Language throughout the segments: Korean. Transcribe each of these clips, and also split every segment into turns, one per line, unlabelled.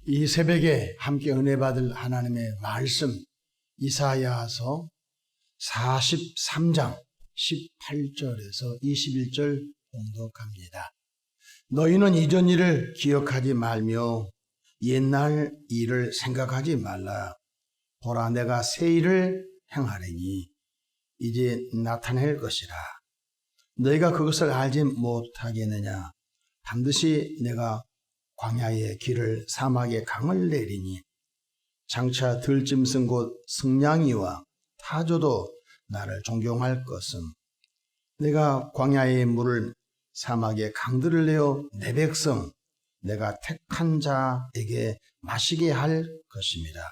이 새벽에 함께 은혜 받을 하나님의 말씀 이사야서 43장 18절에서 21절 봉독합니다. 너희는 이전 일을 기억하지 말며 옛날 일을 생각하지 말라. 보라, 내가 새 일을 행하리니 이제 나타낼 것이라. 너희가 그것을 알지 못하겠느냐? 반드시 내가 광야의 길을 사막의 강을 내리니 장차 들짐승 곧 승냥이와 타조도 나를 존경할 것은 내가 광야의 물을 사막의 강들을 내어 내 백성 내가 택한 자에게 마시게 할 것입니다.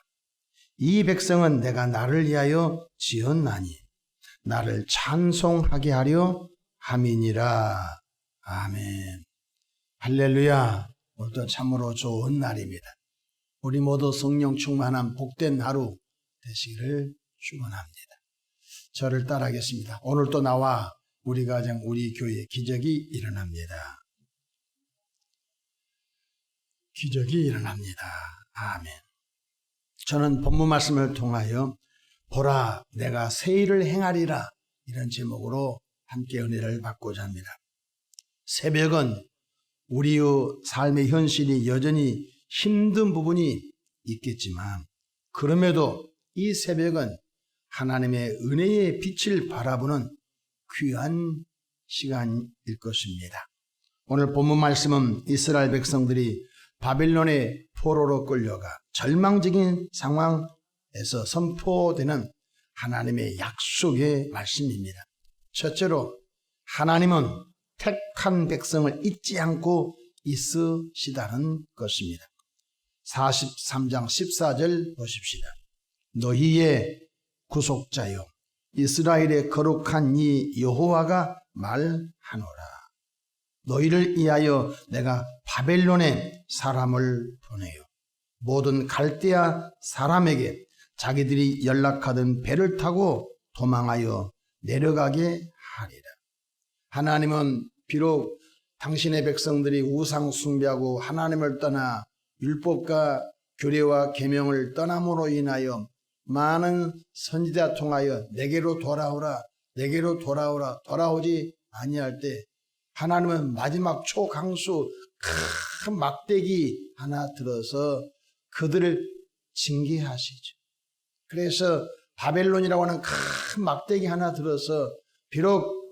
이 백성은 내가 나를 위하여 지었나니 나를 찬송하게 하려 함이니라. 아멘. 할렐루야. 오늘도 참으로 좋은 날입니다. 우리 모두 성령 충만한 복된 하루 되시기를 축원합니다. 저를 따라하겠습니다. 오늘도 나와 우리 가정, 우리 교회에 기적이 일어납니다. 기적이 일어납니다. 아멘. 저는 본문 말씀을 통하여 보라, 내가 새 일을 행하리라, 이런 제목으로 함께 은혜를 받고자 합니다. 새벽은 우리의 삶의 현실이 여전히 힘든 부분이 있겠지만 그럼에도 이 새벽은 하나님의 은혜의 빛을 바라보는 귀한 시간일 것입니다. 오늘 본문 말씀은 이스라엘 백성들이 바벨론의 포로로 끌려가 절망적인 상황에서 선포되는 하나님의 약속의 말씀입니다. 첫째로 하나님은 택한 백성을 잊지 않고 있으시다는 것입니다. 43장 14절 보십시다. 너희의 구속자여 이스라엘의 거룩한 이 여호와가 말하노라. 너희를 위하여 내가 바벨론에 사람을 보내요. 모든 갈대아 사람에게 자기들이 연락하던 배를 타고 도망하여 내려가게 하리라. 하나님은 비록 당신의 백성들이 우상 숭배하고 하나님을 떠나 율법과 규례와 계명을 떠남으로 인하여 많은 선지자 통하여 내게로 돌아오라, 내게로 돌아오라, 돌아오지 아니할 때 하나님은 마지막 초강수 큰 막대기 하나 들어서 그들을 징계하시죠. 그래서 바벨론이라고 하는 큰 막대기 하나 들어서 비록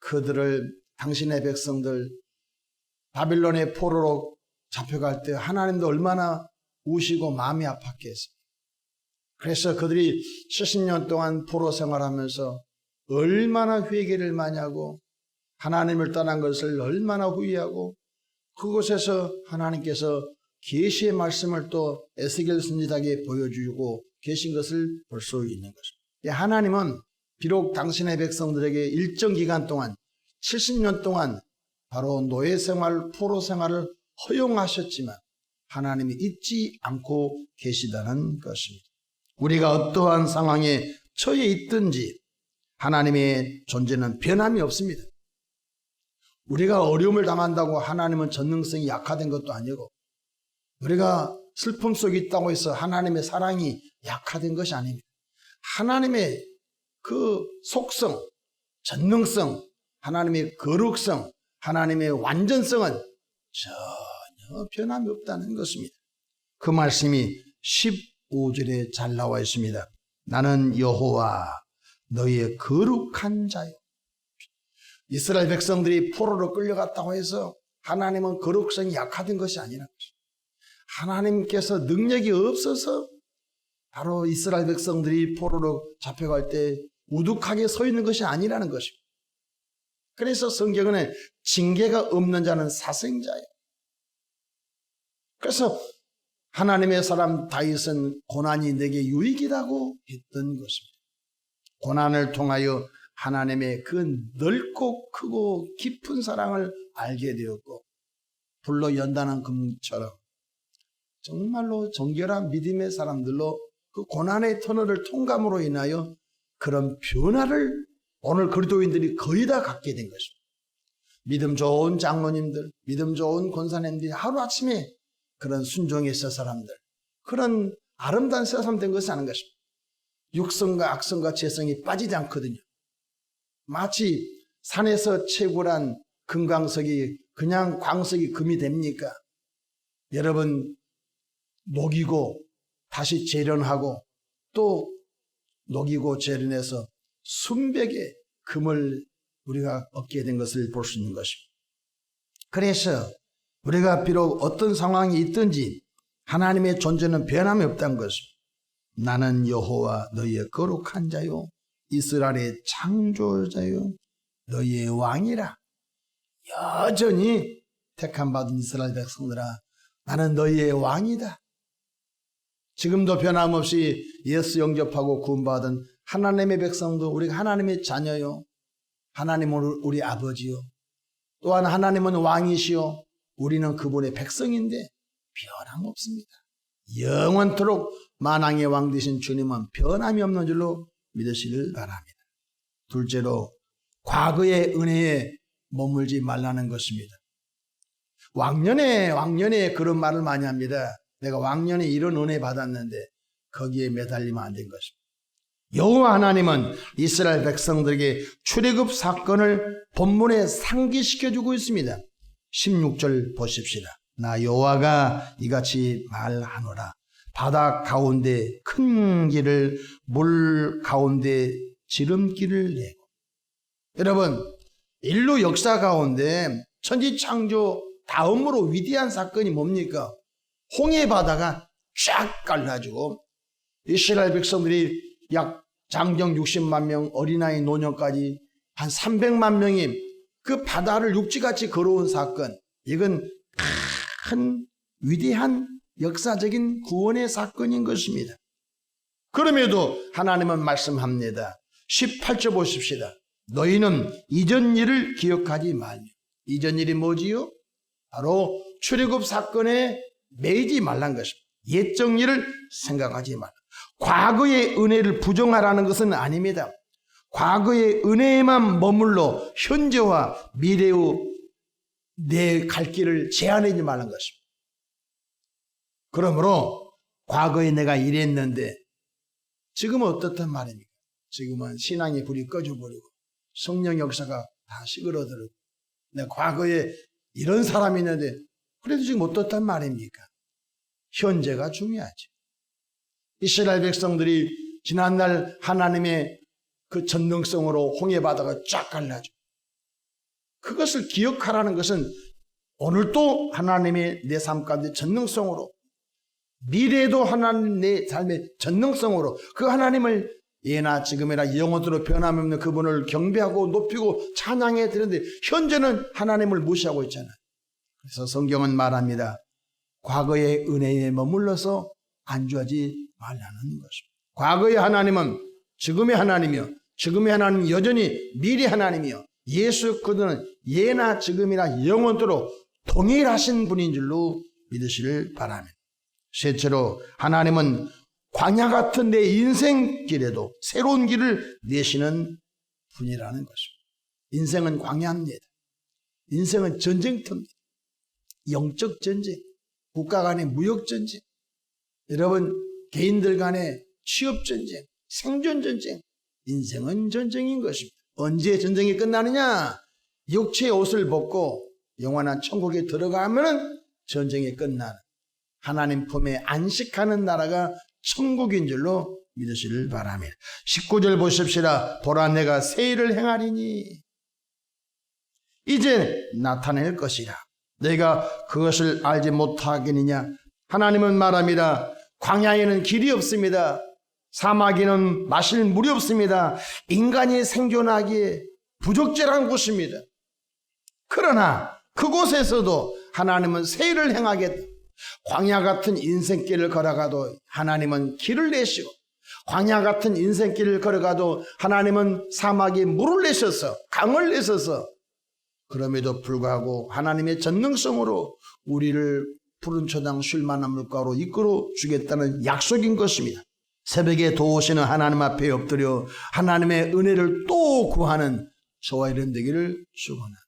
그들을, 당신의 백성들 바벨론의 포로로 잡혀갈 때 하나님도 얼마나 우시고 마음이 아팠겠어요. 그래서 그들이 70년 동안 포로 생활하면서 얼마나 회개를 많이 하고 하나님을 떠난 것을 얼마나 후회하고 그곳에서 하나님께서 계시의 말씀을 또 에스겔 선지자에게 보여주고 계신 것을 볼 수 있는 것입니다. 하나님은 비록 당신의 백성들에게 일정 기간 동안 70년 동안 바로 노예 생활, 포로 생활을 허용하셨지만 하나님이 잊지 않고 계시다는 것입니다. 우리가 어떠한 상황에 처해 있든지 하나님의 존재는 변함이 없습니다. 우리가 어려움을 당한다고 하나님은 전능성이 약화된 것도 아니고 우리가 슬픔 속에 있다고 해서 하나님의 사랑이 약화된 것이 아닙니다. 하나님의 그 속성, 전능성, 하나님의 거룩성, 하나님의 완전성은 전혀 변함이 없다는 것입니다. 그 말씀이 15절에 잘 나와 있습니다. 나는 여호와 너희의 거룩한 자요. 이스라엘 백성들이 포로로 끌려갔다고 해서 하나님은 거룩성이 약화된 것이 아니라는 것입니다. 하나님께서 능력이 없어서 바로 이스라엘 백성들이 포로로 잡혀갈 때 우뚝하게 서 있는 것이 아니라는 것입니다. 그래서 성경은 징계가 없는 자는 사생자예요. 그래서 하나님의 사람 다윗은 고난이 내게 유익이라고 했던 것입니다. 고난을 통하여 하나님의 그 넓고 크고 깊은 사랑을 알게 되었고 불로 연다는 금처럼 정말로 정결한 믿음의 사람들로 그 고난의 터널을 통감으로 인하여 그런 변화를 오늘 그리스도인들이 거의 다 갖게 된 것입니다. 믿음 좋은 장로님들, 믿음 좋은 권사님들이 하루아침에 그런 순종의 새 사람들, 그런 아름다운 새 사람 된 것이 아닌 것입니다. 육성과 악성과 재성이 빠지지 않거든요. 마치 산에서 채굴한 금광석이 그냥 광석이 금이 됩니까? 여러분, 녹이고 다시 재련하고 또 녹이고 재련해서 순백의 금을 우리가 얻게 된 것을 볼 수 있는 것입니다. 그래서 우리가 비록 어떤 상황이 있든지 하나님의 존재는 변함이 없다는 것입니다. 나는 여호와 너희의 거룩한 자요 이스라엘의 창조자요 너희의 왕이라. 여전히 택함받은 이스라엘 백성들아, 나는 너희의 왕이다. 지금도 변함없이 예수 영접하고 구원받은 하나님의 백성도 우리가 하나님의 자녀요, 하나님은 우리 아버지요, 또한 하나님은 왕이시요 우리는 그분의 백성인데 변함없습니다. 영원토록 만왕의 왕 되신 주님은 변함이 없는 줄로 믿으시길 바랍니다. 둘째로, 과거의 은혜에 머물지 말라는 것입니다. 왕년에 그런 말을 많이 합니다. 내가 왕년에 이런 은혜 받았는데 거기에 매달리면 안 된 것입니다. 여호와 하나님은 이스라엘 백성들에게 출애굽 사건을 본문에 상기시켜주고 있습니다. 16절 보십시다. 나 여호와가 이같이 말하노라. 바다 가운데 큰 길을, 물 가운데 지름길을 내고. 여러분, 인류 역사 가운데 천지창조 다음으로 위대한 사건이 뭡니까? 홍해 바다가 쫙 갈라지고 이스라엘 백성들이 약 장정 60만 명, 어린아이 노년까지 한 300만 명이 그 바다를 육지같이 걸어온 사건. 이건 큰 위대한 역사적인 구원의 사건인 것입니다. 그럼에도 하나님은 말씀합니다. 18절 보십시다. 너희는 이전 일을 기억하지 말며. 이전 일이 뭐지요? 바로 출애굽 사건에 매이지 말란 것입니다. 옛적 일을 생각하지 말라. 과거의 은혜를 부정하라는 것은 아닙니다. 과거의 은혜에만 머물러 현재와 미래의 내 갈 길을 제한하지 말란 것입니다. 그러므로 과거에 내가 이랬는데 지금은 어떻단 말입니까? 지금은 신앙의 불이 꺼져버리고 성령 역사가 다 시그러들고 내가 과거에 이런 사람이 있는데 그래도 지금 어떻단 말입니까? 현재가 중요하죠. 이스라엘 백성들이 지난날 하나님의 그 전능성으로 홍해바다가 쫙 갈라져. 그것을 기억하라는 것은 오늘도 하나님의 내 삶 가운데 전능성으로, 미래에도 하나님 내 삶의 전능성으로 그 하나님을 예나 지금이나 영원토록 변함없는 그분을 경배하고 높이고 찬양해 드리는데 현재는 하나님을 무시하고 있잖아요. 그래서 성경은 말합니다. 과거의 은혜에 머물러서 안주하지 말라는 것입니다. 과거의 하나님은 지금의 하나님이요, 지금의 하나님은 여전히 미래 하나님이요, 예수 그분은 예나 지금이나 영원토록 동일하신 분인 줄로 믿으시길 바랍니다. 셋째로, 하나님은 광야 같은 내 인생길에도 새로운 길을 내시는 분이라는 것입니다. 인생은 광야입니다. 인생은 전쟁터입니다. 영적 전쟁, 국가 간의 무역 전쟁, 여러분 개인들 간의 취업 전쟁, 생존 전쟁, 인생은 전쟁인 것입니다. 언제 전쟁이 끝나느냐? 육체의 옷을 벗고 영원한 천국에 들어가면 전쟁이 끝나는, 하나님 품에 안식하는 나라가 천국인 줄로 믿으시길 바랍니다. 19절 보십시다. 보라, 내가 새 일을 행하리니 이제 나타낼 것이라. 내가 그것을 알지 못하겠느냐? 하나님은 말합니다. 광야에는 길이 없습니다. 사막에는 마실 물이 없습니다. 인간이 생존하기에 부적절한 곳입니다. 그러나 그곳에서도 하나님은 새 일을 행하겠다. 광야 같은 인생길을 걸어가도 하나님은 길을 내시고, 광야 같은 인생길을 걸어가도 하나님은 사막에 물을 내셔서, 강을 내셔서, 그럼에도 불구하고 하나님의 전능성으로 우리를 푸른 초장 쉴만한 물가로 이끌어 주겠다는 약속인 것입니다. 새벽에 도우시는 하나님 앞에 엎드려 하나님의 은혜를 또 구하는 저와 이런 되기를 축원합니다.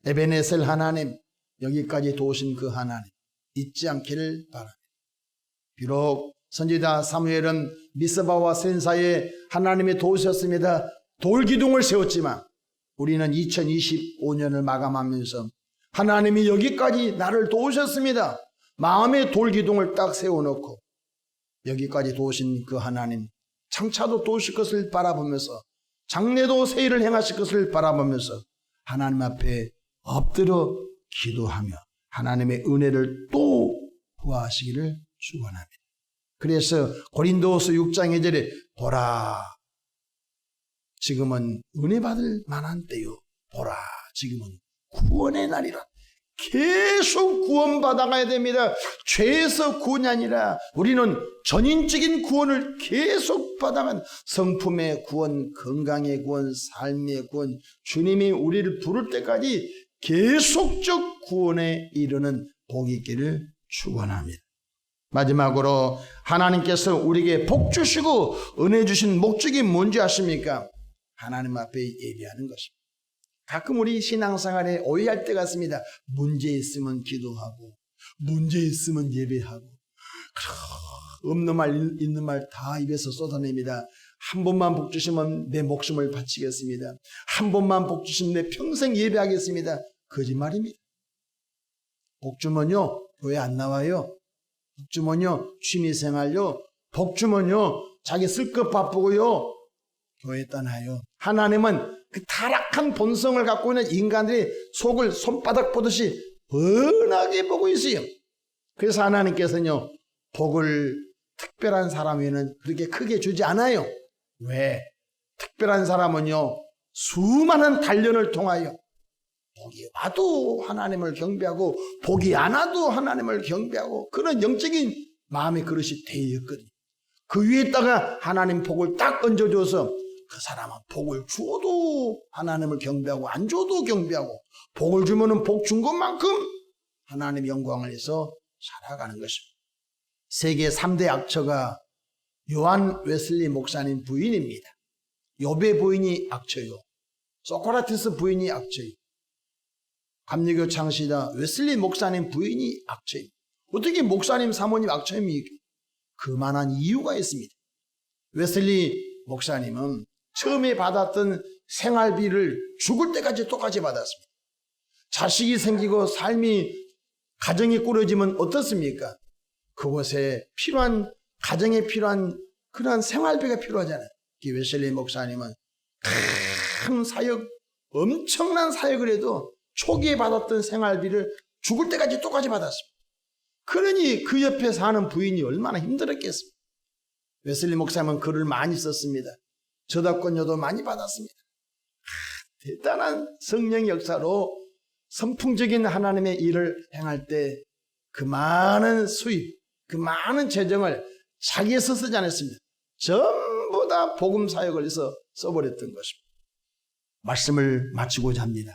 에베네셀 하나님, 여기까지 도우신 그 하나님, 잊지 않기를 바랍니다. 비록 선지자 사무엘은 미스바와 센 사이에 하나님이 도우셨습니다. 돌기둥을 세웠지만 우리는 2025년을 마감하면서 하나님이 여기까지 나를 도우셨습니다. 마음의 돌기둥을 딱 세워놓고 여기까지 도우신 그 하나님, 장차도 도우실 것을 바라보면서 장래도 새 일을 행하실 것을 바라보면서 하나님 앞에 엎드려 기도하며 하나님의 은혜를 또 구하시기를 축원합니다. 그래서 고린도후서 6장 2절에 보라 지금은 은혜 받을 만한 때요, 보라 지금은 구원의 날이라. 계속 구원받아가야 됩니다. 죄에서 구원이 아니라 우리는 전인적인 구원을 계속 받아간 성품의 구원, 건강의 구원, 삶의 구원, 주님이 우리를 부를 때까지 계속적 구원에 이르는 복이 있기를 축원합니다. 마지막으로 하나님께서 우리에게 복 주시고 은혜 주신 목적이 뭔지 아십니까? 하나님 앞에 예배하는 것입니다. 가끔 우리 신앙생활에 오해할 때가 있습니다. 문제 있으면 기도하고 문제 있으면 예배하고 없는 말 있는 말 다 입에서 쏟아냅니다. 한 번만 복 주시면 내 목숨을 바치겠습니다. 한 번만 복 주시면 내 평생 예배하겠습니다. 거짓말입니다. 복 주면요 교회 안 나와요. 복 주면요 취미생활요. 복 주면요 자기 쓸 것 바쁘고요 교회 떠나요. 하나님은 그 타락한 본성을 갖고 있는 인간들이 속을 손바닥 보듯이 뻔하게 보고 있어요. 그래서 하나님께서는요 복을 특별한 사람에는 그렇게 크게 주지 않아요. 왜? 특별한 사람은요 수많은 단련을 통하여 복이 와도 하나님을 경배하고 복이 안 와도 하나님을 경배하고 그런 영적인 마음의 그릇이 되었거든요. 그 위에다가 하나님 복을 딱 얹어줘서 그 사람은 복을 주어도 하나님을 경배하고 안 줘도 경배하고 복을 주면은 복 준 것만큼 하나님의 영광을 위해서 살아가는 것입니다. 세계 3대 악처가 요한 웨슬리 목사님 부인입니다. 욥의 부인이 악처요. 소크라테스 부인이 악처요. 감리교 창시자 웨슬리 목사님 부인이 악처요. 어떻게 목사님 사모님 악처입니까? 그만한 이유가 있습니다. 웨슬리 목사님은 처음에 받았던 생활비를 죽을 때까지 똑같이 받았습니다. 자식이 생기고 삶이 가정이 꾸려지면 어떻습니까? 그곳에 필요한 가정에 필요한 그러한 생활비가 필요하잖아요. 웨슬리 목사님은 큰 사역, 엄청난 사역을 해도 초기에 받았던 생활비를 죽을 때까지 똑같이 받았습니다. 그러니 그 옆에 사는 부인이 얼마나 힘들었겠습니까? 웨슬리 목사님은 글을 많이 썼습니다. 저작권료도 많이 받았습니다. 대단한 성령의 역사로 선풍적인 하나님의 일을 행할 때 그 많은 수입, 그 많은 재정을 자기에서 쓰지 않았습니다. 전부 다 복음 사역을 위해서 써버렸던 것입니다. 말씀을 마치고자 합니다.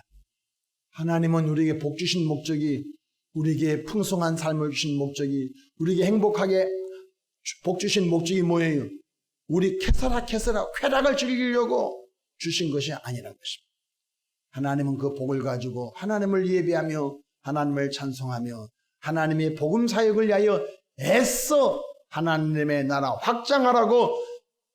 하나님은 우리에게 복 주신 목적이, 우리에게 풍성한 삶을 주신 목적이, 우리에게 행복하게 복 주신 목적이 뭐예요? 우리 캐서라 쾌락을 즐기려고 주신 것이 아니라는 것입니다. 하나님은 그 복을 가지고 하나님을 예배하며 하나님을 찬송하며 하나님의 복음 사역을 위하여 애써 하나님의 나라 확장하라고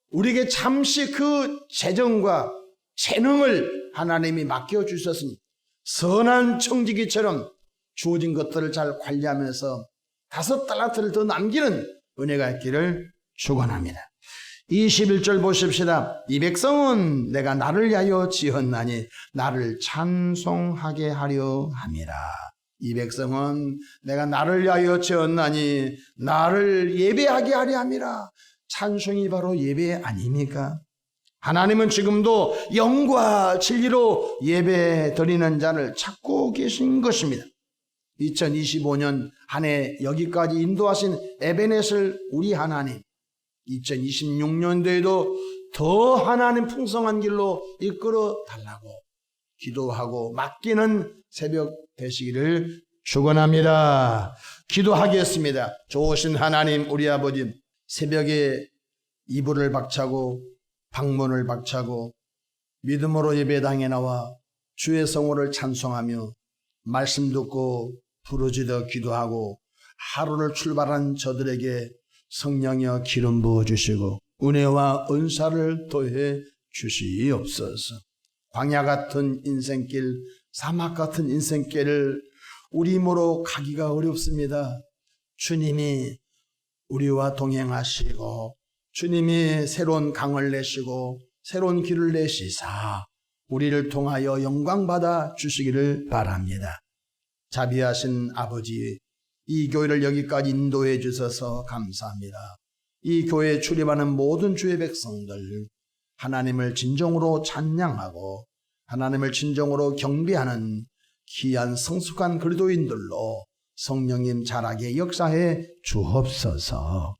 우리에게 잠시 그 재정과 재능을 하나님이 맡겨주셨으니 선한 청지기처럼 주어진 것들을 잘 관리하면서 5달란트를 더 남기는 은혜가 있기를 축원합니다. 21절 보십시다. 이 백성은 내가 나를 위하여 지었나니 나를 찬송하게 하려 함이라. 이 백성은 내가 나를 위하여 지었나니 나를 예배하게 하려 함이라. 찬송이 바로 예배 아닙니까? 하나님은 지금도 영과 진리로 예배 드리는 자를 찾고 계신 것입니다. 2025년 한 해 여기까지 인도하신 에베넷을 우리 하나님, 2026년도에도 더 하나님 풍성한 길로 이끌어 달라고 기도하고 맡기는 새벽 되시기를 축원합니다. 기도하겠습니다. 좋으신 하나님 우리 아버지, 새벽에 이불을 박차고 방문을 박차고 믿음으로 예배당에 나와 주의 성호를 찬송하며 말씀 듣고 부르짖어 기도하고 하루를 출발한 저들에게 성령여 기름 부어주시고 은혜와 은사를 더해 주시옵소서. 광야 같은 인생길, 사막 같은 인생길을 우리 힘으로 가기가 어렵습니다. 주님이 우리와 동행하시고 주님이 새로운 강을 내시고 새로운 길을 내시사 우리를 통하여 영광받아 주시기를 바랍니다. 자비하신 아버지, 이 교회를 여기까지 인도해 주셔서 감사합니다. 이 교회에 출입하는 모든 주의 백성들, 하나님을 진정으로 찬양하고 하나님을 진정으로 경배하는 귀한 성숙한 그리스도인들로 성령님 자라게 역사해 주옵소서.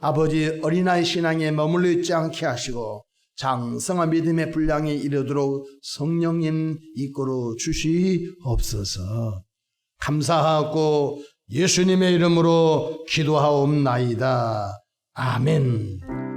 아버지, 어린아이 신앙에 머물러 있지 않게 하시고 장성한 믿음의 분량에 이르도록 성령님 이끌어 주시옵소서. 감사하고 예수님의 이름으로 기도하옵나이다. 아멘.